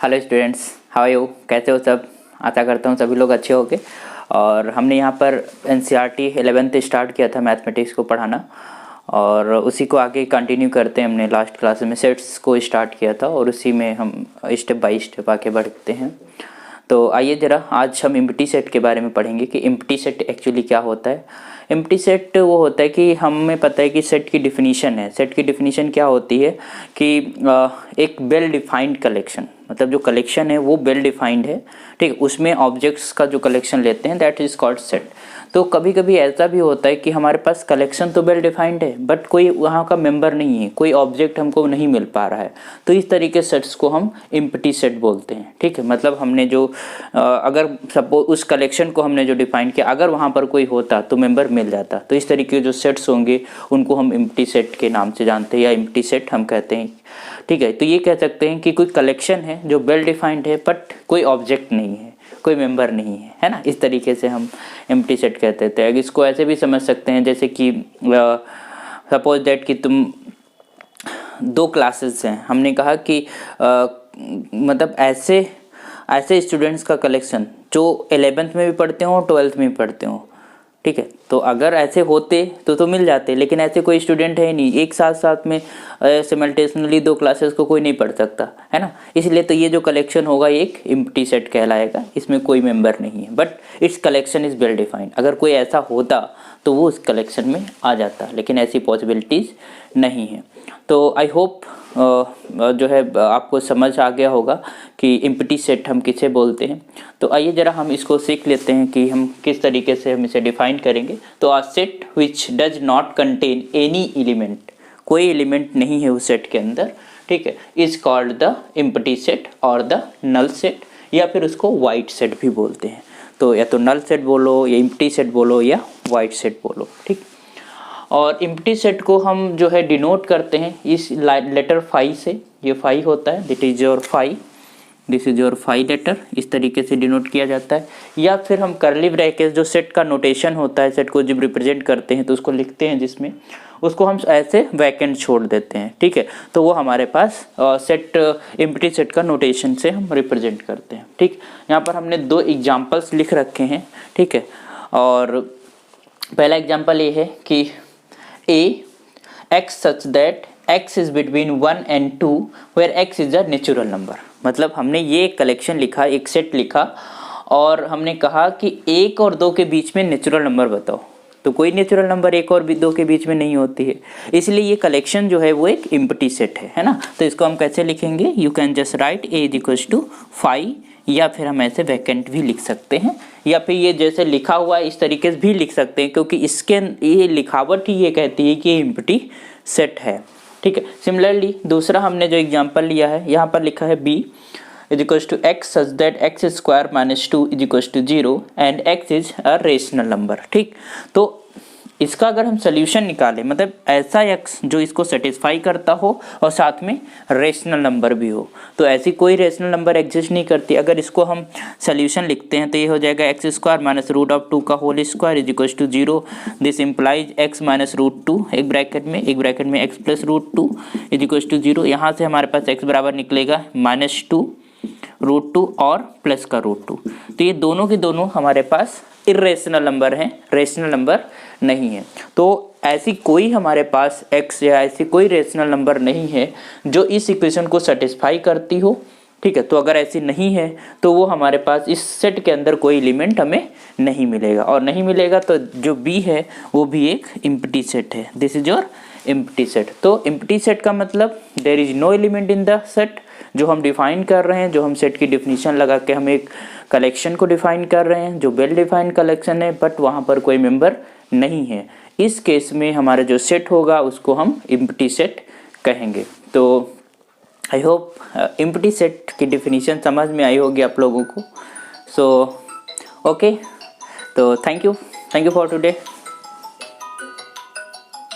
Hello students, how are you? कैसे हो सब? आशा करता हूँ सभी लोग अच्छे होंगे। और हमने यहाँ पर एनसीईआरटी 11th स्टार्ट किया था मैथमेटिक्स को पढ़ाना, और उसी को आगे कंटिन्यू करते हैं। हमने लास्ट क्लास में सेट्स को स्टार्ट किया था और उसी में हम स्टेप बाय स्टेप आगे बढ़ते हैं। तो आइए ज़रा आज हम एम्प्टी सेट के बारे में पढ़ेंगे कि एम्प्टी सेट एक्चुअली क्या होता है। एम्प्टी सेट वो होता है कि हमें पता है कि सेट की डिफिनीशन है। सेट की डिफिनीशन क्या होती है कि एक वेल डिफाइंड कलेक्शन, मतलब जो कलेक्शन है वो वेल डिफाइंड है, ठीक। उसमें ऑब्जेक्ट्स का जो कलेक्शन लेते हैं दैट इज कॉल्ड सेट। तो कभी कभी ऐसा भी होता है कि हमारे पास कलेक्शन तो वेल डिफाइंड है बट कोई वहाँ का मेंबर नहीं है, कोई ऑब्जेक्ट हमको नहीं मिल पा रहा है। तो इस तरीके सेट्स को हम एम्प्टी सेट बोलते हैं, ठीक है। मतलब हमने जो अगर सपोज उस कलेक्शन को हमने जो डिफाइन किया, अगर वहाँ पर कोई होता तो मेंबर मिल जाता। तो इस तरीके के जो सेट्स होंगे उनको हम एम्प्टी सेट के नाम से जानते हैं या एम्प्टी सेट हम कहते हैं, ठीक है। तो ये कह सकते हैं कि कोई कलेक्शन है जो वेल डिफाइंड है बट कोई ऑब्जेक्ट नहीं है, कोई मेंबर नहीं है ना। इस तरीके से हम एम्प्टी सेट कहते थे। इसको ऐसे भी समझ सकते हैं जैसे कि सपोज दैट कि तुम दो क्लासेस हैं, हमने कहा कि मतलब ऐसे स्टूडेंट्स का कलेक्शन जो 11th में भी पढ़ते हो और 12th में भी पढ़ते हो, ठीक है। तो अगर ऐसे होते तो मिल जाते, लेकिन ऐसे कोई स्टूडेंट है नहीं। एक साथ में सिमल्टेनियसली दो क्लासेस को कोई नहीं पढ़ सकता है ना। इसलिए तो ये जो कलेक्शन होगा ये एक एम्प्टी सेट कहलाएगा। इसमें कोई मेंबर नहीं है but it's collection is well defined. अगर कोई ऐसा होता तो वो उस कलेक्शन में आ जाता, लेकिन ऐसी पॉसिबिलिटीज़ नहीं है। तो आई होप जो है आपको समझ आ गया होगा कि एम्प्टी सेट हम किसे बोलते हैं। तो आइए ज़रा हम इसको सीख लेते हैं कि हम किस तरीके से हम इसे डिफाइन करेंगे। तो a set which does not contain any element, कोई एलिमेंट नहीं है उस सेट के अंदर, ठीक है, is called the empty set और द नल सेट, या फिर उसको वाइड सेट भी बोलते हैं। तो या तो नल सेट बोलो या एम्प्टी सेट बोलो या वाइड सेट बोलो, ठीक। और एम्प्टी सेट को हम जो है डिनोट करते हैं इस लेटर फाई से। ये फाई होता है, that is your phi, this is your phi letter, इस तरीके से डिनोट किया जाता है। या फिर हम कर्ली ब्रैकेट, जो सेट का नोटेशन होता है, सेट को जब रिप्रेजेंट करते हैं तो उसको लिखते हैं जिसमें, उसको हम ऐसे वैकेंट छोड़ देते हैं, ठीक है। तो वो हमारे पास सेट एम्प्टी सेट का नोटेशन से हम रिप्रेजेंट करते हैं, ठीक। यहाँ पर हमने दो एग्जाम्पल्स लिख रखे हैं, ठीक है। और पहला एग्जाम्पल ये है कि A x such that x is between 1 and 2 where x is a natural number। मतलब हमने ये कलेक्शन लिखा, एक सेट लिखा और हमने कहा कि 1 और 2 के बीच में नेचुरल नंबर बताओ। तो कोई नेचुरल नंबर 1 और 2 के बीच में नहीं होती है, इसलिए ये कलेक्शन जो है वो एक एम्प्टी सेट है ना। तो इसको हम कैसे लिखेंगे? You can just write A is equals to 5, या फिर हम ऐसे वैकेंट भी लिख सकते हैं, या फिर ये जैसे लिखा हुआ है इस तरीके से भी लिख सकते हैं, क्योंकि इसके ये लिखावट ही ये कहती है कि ये एम्प्टी सेट है, ठीक है। सिमिलरली दूसरा हमने जो एग्जांपल लिया है, यहाँ पर लिखा है b is equals to x such that x square minus 2 is equals to 0 and x is a rational number, ठीक। तो इसका अगर हम सोल्यूशन निकालें, मतलब ऐसा x जो इसको सेटिस्फाई करता हो और साथ में रेशनल नंबर भी हो, तो ऐसी कोई रेशनल नंबर एग्जिस्ट नहीं करती। अगर इसको हम सोल्यूशन लिखते हैं तो ये हो जाएगा x square minus root of 2 का whole square is equals to 0। This implies x minus root 2 एक ब्रैकेट में x plus root 2 is equals to 0। यहाँ से हमारे पास x बराबर निकलेगा माइनस 2 रूट 2 और प्लस का रूट 2। तो ये दोनों के दोनों हमारे पास इर्रेशनल नंबर हैं, रेशनल नंबर नहीं है। तो ऐसी कोई हमारे पास x या ऐसी कोई रेशनल नंबर नहीं है जो इस इक्वेशन को सेटिस्फाई करती हो, ठीक है। तो अगर ऐसी नहीं है तो वो हमारे पास इस सेट के अंदर कोई एलिमेंट हमें नहीं मिलेगा, और नहीं मिलेगा तो जो b है वो भी एक एम्प्टी सेट है। This is your empty set. तो एम्प्टी सेट का मतलब there is no element in the set. जो हम डिफाइन कर रहे हैं, जो हम सेट की डिफिनीशन लगा के हम एक कलेक्शन को डिफाइन कर रहे हैं जो वेल डिफाइंड कलेक्शन है बट वहाँ पर कोई मेंबर नहीं है, इस केस में हमारा जो सेट होगा उसको हम एम्प्टी सेट कहेंगे। तो आई होप एम्प्टी सेट की डिफिनीशन समझ में आई होगी आप लोगों को। सो ओके, तो थैंक यू फॉर टुडे।